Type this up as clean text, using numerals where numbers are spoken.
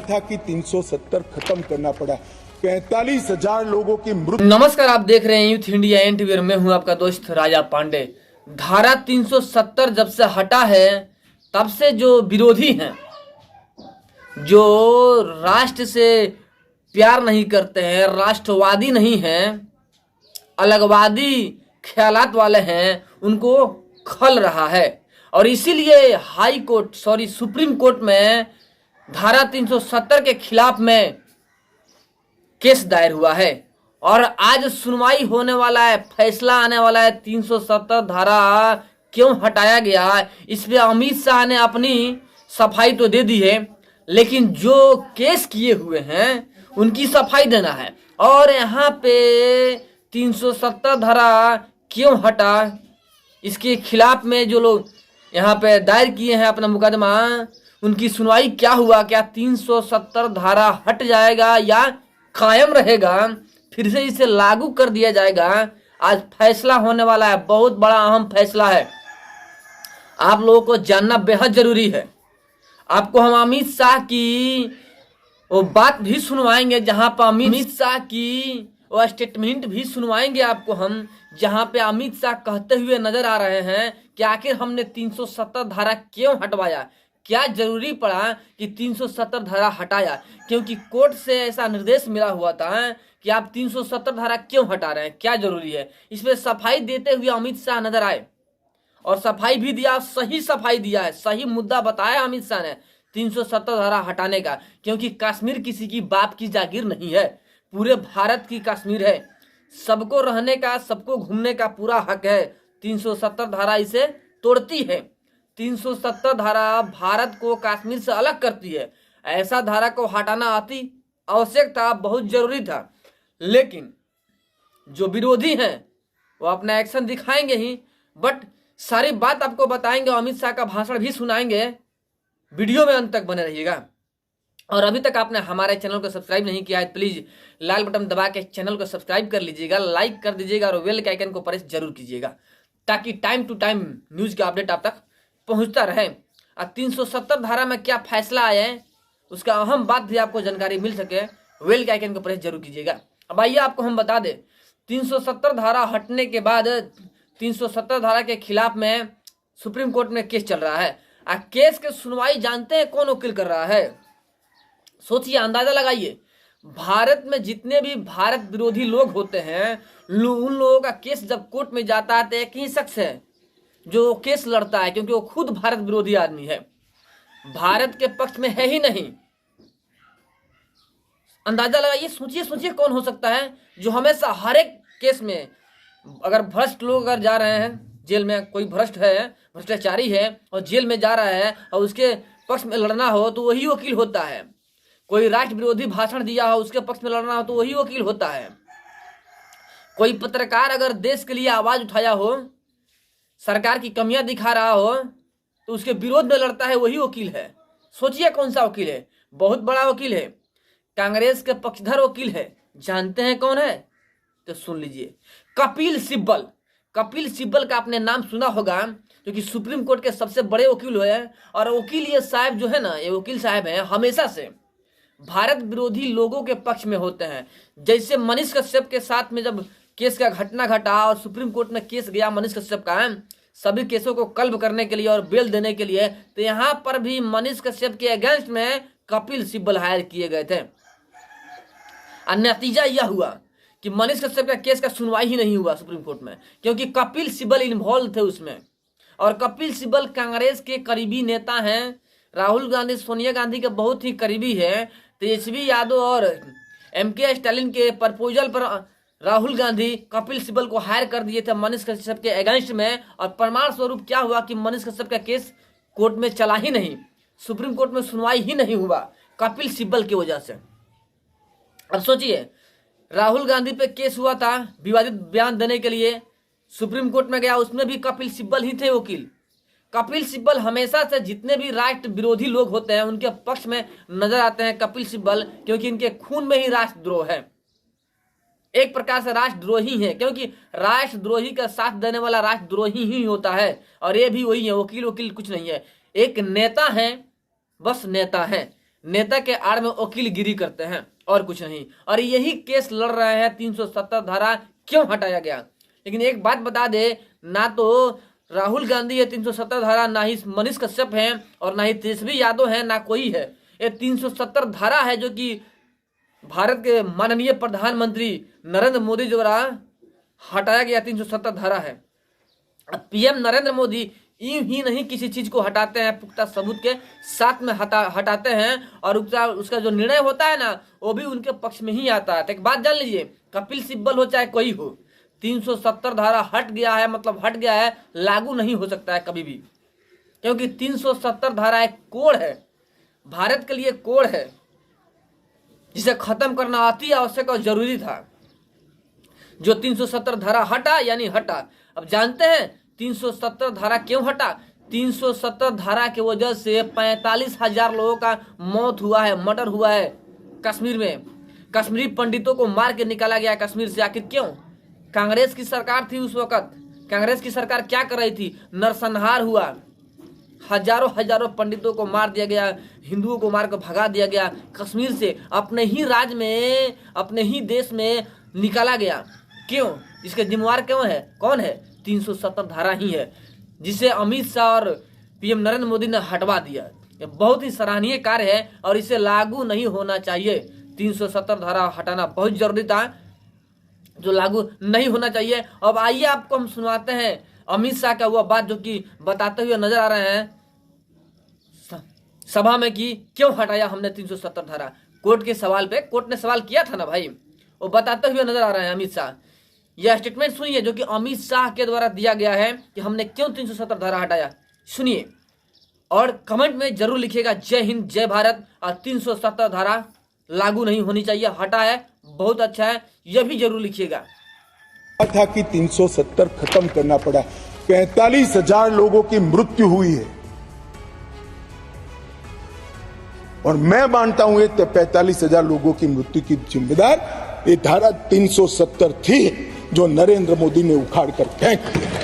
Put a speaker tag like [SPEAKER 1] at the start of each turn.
[SPEAKER 1] था कि 370 खत्म करना पड़ा। 45,000 लोगों की मृत्यु।
[SPEAKER 2] नमस्कार, आप देख रहे हैं यूथ इंडिया एनटीवी। मैं हूं आपका दोस्त राजा पांडे। धारा 370 जब से हटा है तब से जो विरोधी हैं, जो राष्ट्र से प्यार नहीं करते हैं, राष्ट्रवादी नहीं हैं, अलगवादी ख्यालात वाले हैं, उनको खल रहा है। और इसीलिए सुप्रीम कोर्ट में धारा 370 के खिलाफ में केस दायर हुआ है और आज सुनवाई होने वाला है, फैसला आने वाला है। 370 धारा क्यों हटाया गया, इस पे अमित शाह ने अपनी सफाई तो दे दी है, लेकिन जो केस किए हुए हैं उनकी सफाई देना है। और यहाँ पे 370 धारा क्यों हटा, इसके खिलाफ में जो लोग यहाँ पे दायर किए हैं अपना मुकदमा, उनकी सुनवाई क्या हुआ, क्या 370 धारा हट जाएगा या कायम रहेगा, फिर से इसे लागू कर दिया जाएगा। आज फैसला होने वाला है, बहुत बड़ा अहम फैसला है। आप लोगों को जानना बेहद जरूरी है। आपको हम अमित शाह की वो बात भी सुनवाएंगे, जहां पर अमित शाह की वो स्टेटमेंट भी सुनवाएंगे आपको हम, जहां पे अमित शाह कहते हुए नजर आ रहे हैं कि आखिर हमने 370 धारा क्यों हटवाया, क्या जरूरी पड़ा कि 370 धारा हटाया। क्योंकि कोर्ट से ऐसा निर्देश मिला हुआ था कि आप 370 धारा क्यों हटा रहे हैं, क्या जरूरी है। इसमें सफाई देते हुए अमित शाह नजर आए और सफाई भी दिया, सही सफाई दिया है, सही मुद्दा बताया अमित शाह ने 370 धारा हटाने का। क्योंकि कश्मीर किसी की बाप की जागीर नहीं है, पूरे भारत की कश्मीर है, सबको रहने का, सबको घूमने का पूरा हक है। 370 धारा इसे तोड़ती है। 370 धारा भारत को कश्मीर से अलग करती है। ऐसा धारा को हटाना अति आवश्यक था, बहुत जरूरी था। लेकिन जो विरोधी हैं वो अपना एक्शन दिखाएंगे ही, बट सारी बात आपको बताएंगे, अमित शाह का भाषण भी सुनाएंगे। वीडियो में अंत तक बने रहिएगा। और अभी तक आपने हमारे चैनल को सब्सक्राइब नहीं किया है, प्लीज लाल बटन दबा के चैनल को सब्सक्राइब कर लीजिएगा, लाइक कर दीजिएगा और बेल के आइकन को प्रेस जरूर कीजिएगा, ताकि टाइम टू टाइम न्यूज का अपडेट आप तक पहुंचता रहे। और 370 धारा में क्या फैसला आया है, उसका अहम बात भी आपको जानकारी मिल सके, बेल के आइकन को प्रेस जरूर कीजिएगा। अब आइए आपको हम बता दें, 370 धारा हटने के बाद 370 धारा के खिलाफ में सुप्रीम कोर्ट में केस चल रहा है। और केस के सुनवाई जानते हैं कौन वकील कर रहा है? सोचिए, अंदाजा लगाइए। भारत में जितने भी भारत विरोधी लोग होते हैं, उन लोगों का केस जब कोर्ट में जाता है तो एक ही शख्स है जो केस लड़ता है, क्योंकि वो खुद भारत विरोधी आदमी है, भारत के पक्ष में है ही नहीं। अंदाजा लगाइए, सोचिए कौन हो सकता है जो हमेशा हर एक केस में, अगर भ्रष्ट लोग अगर जा रहे हैं जेल में, कोई भ्रष्ट है, भ्रष्टाचारी है और जेल में जा रहा है और उसके पक्ष में लड़ना हो तो वही वकील होता है। कोई राष्ट्र विरोधी भाषण दिया हो, उसके पक्ष में लड़ना हो तो वही वकील होता है। कोई पत्रकार अगर देश के लिए आवाज उठाया हो, सरकार की कमियां दिखा रहा हो, तो उसके विरोध में लड़ता है, वही वकील है। सोचिए कौन सा वकील है, बहुत बड़ा वकील है, कांग्रेस के पक्षधर वकील है। जानते हैं कौन है? तो सुन लीजिए, कपिल सिब्बल। कपिल सिब्बल का आपने नाम सुना होगा, क्योंकि सुप्रीम कोर्ट के सबसे बड़े वकील है। और वकील ये साहब जो है ना, ये वकील साहब हैं, हमेशा से भारत विरोधी लोगों के पक्ष में होते हैं। जैसे मनीष कश्यप के साथ में जब केस का घटना घटा और सुप्रीम कोर्ट में केस गया मनीष कश्यप का, सभी केसों को कल्ब करने के लिए और बेल देने के लिए, तो यहाँ पर भी मनीष कश्यप के अगेंस्ट में कपिल सिब्बल हायर किए गए थे। और नतीजा यह हुआ कि मनीष कश्यप का केस का सुनवाई ही नहीं हुआ सुप्रीम कोर्ट में, क्योंकि कपिल सिब्बल इन्वॉल्व थे उसमें। और कपिल सिब्बल कांग्रेस के करीबी नेता हैं, राहुल गांधी, सोनिया गांधी के बहुत ही करीबी है। तेजस्वी यादव और एमके स्टालिन के प्रपोजल पर राहुल गांधी कपिल सिब्बल को हायर कर दिए थे मनीष कश्यप के अगेंस्ट में। और प्रमाण स्वरूप क्या हुआ कि मनीष कश्यप का केस कोर्ट में चला ही नहीं, सुप्रीम कोर्ट में सुनवाई ही नहीं हुआ कपिल सिब्बल की वजह से। अब सोचिए, राहुल गांधी पे केस हुआ था विवादित बयान देने के लिए, सुप्रीम कोर्ट में गया, उसमें भी कपिल सिब्बल ही थे वकील। कपिल सिब्बल हमेशा से जितने भी राष्ट्र विरोधी लोग होते हैं उनके पक्ष में नजर आते हैं कपिल सिब्बल, क्योंकि इनके खून में ही राष्ट्रद्रोह है, एक प्रकार से राष्ट्रद्रोही है। क्योंकि राष्ट्रद्रोही का साथ देने वाला राष्ट्रद्रोही ही होता है, और ये भी वही है, वकील कुछ नहीं है, एक नेता है, बस नेता है। नेता के आड़ में वकीलगिरी करते हैं और कुछ नहीं, और यही केस लड़ रहे हैं 370 धारा क्यों हटाया गया। लेकिन एक बात बता दे, ना तो राहुल गांधी ये 370 धारा, ना ही मनीष कश्यप हैं और ना ही तेजस्वी यादव हैं, ना कोई है। ये 370 धारा है जो कि भारत के माननीय प्रधानमंत्री नरेंद्र मोदी द्वारा हटाया गया 370 धारा है। पीएम नरेंद्र मोदी यूं ही नहीं किसी चीज को हटाते हैं, पुख्ता सबूत के साथ में हटाते हैं, और उसका जो निर्णय होता है ना वो भी उनके पक्ष में ही आता है। तो एक बात जान लीजिए, कपिल सिब्बल हो चाहे कोई हो, 370 धारा हट गया है मतलब हट गया है, लागू नहीं हो सकता है कभी भी, क्योंकि 370 धारा एक कोड है, भारत के लिए कोड है, जिसे खत्म करना अति आवश्यक और जरूरी था। जो 370 धारा हटा यानी हटा। अब जानते हैं 370 धारा क्यों हटा? 370 धारा की वजह से 45,000 लोगों का मौत हुआ है, मर्डर हुआ है कश्मीर में। कश्मीरी पंडितों को मार के निकाला गया कश्मीर से। आखिर क्यों? कांग्रेस की सरकार थी उस वक्त। कांग्रेस की सरकार क्या कर रही थी? नरसंहार हुआ, हजारों पंडितों को मार दिया गया, हिंदुओं को मार कर भगा दिया गया कश्मीर से, अपने ही राज्य में, अपने ही देश में निकाला गया। क्यों? इसके जिम्मेवार कौन है? 370 धारा ही है, जिसे अमित शाह और पीएम नरेंद्र मोदी ने हटवा दिया। ये बहुत ही सराहनीय कार्य है और इसे लागू नहीं होना चाहिए। 370 धारा हटाना बहुत जरूरी था, जो लागू नहीं होना चाहिए। अब आइए आपको हम सुनाते हैं अमित शाह का वह बात जो कि बताते हुए नजर आ रहे हैं सभा में कि क्यों हटाया हमने 370 धारा। कोर्ट के सवाल पे, कोर्ट ने सवाल किया था ना भाई, वो बताते हुए नजर आ रहे हैं अमित शाह। यह स्टेटमेंट सुनिए जो कि अमित शाह के द्वारा दिया गया है कि हमने क्यों 370 धारा हटाया। सुनिए और कमेंट में जरूर लिखिएगा जय हिंद जय भारत। और 370 धारा लागू नहीं होनी चाहिए, हटा है, बहुत अच्छा है, यह भी जरूर लिखिएगा।
[SPEAKER 1] था कि 370 खत्म करना पड़ा। 45,000 लोगों की मृत्यु हुई है और मैं मानता हूं ये 45,000 लोगों की मृत्यु की जिम्मेदार ये धारा 370 थी जो नरेंद्र मोदी ने उखाड़ कर फेंक दिया।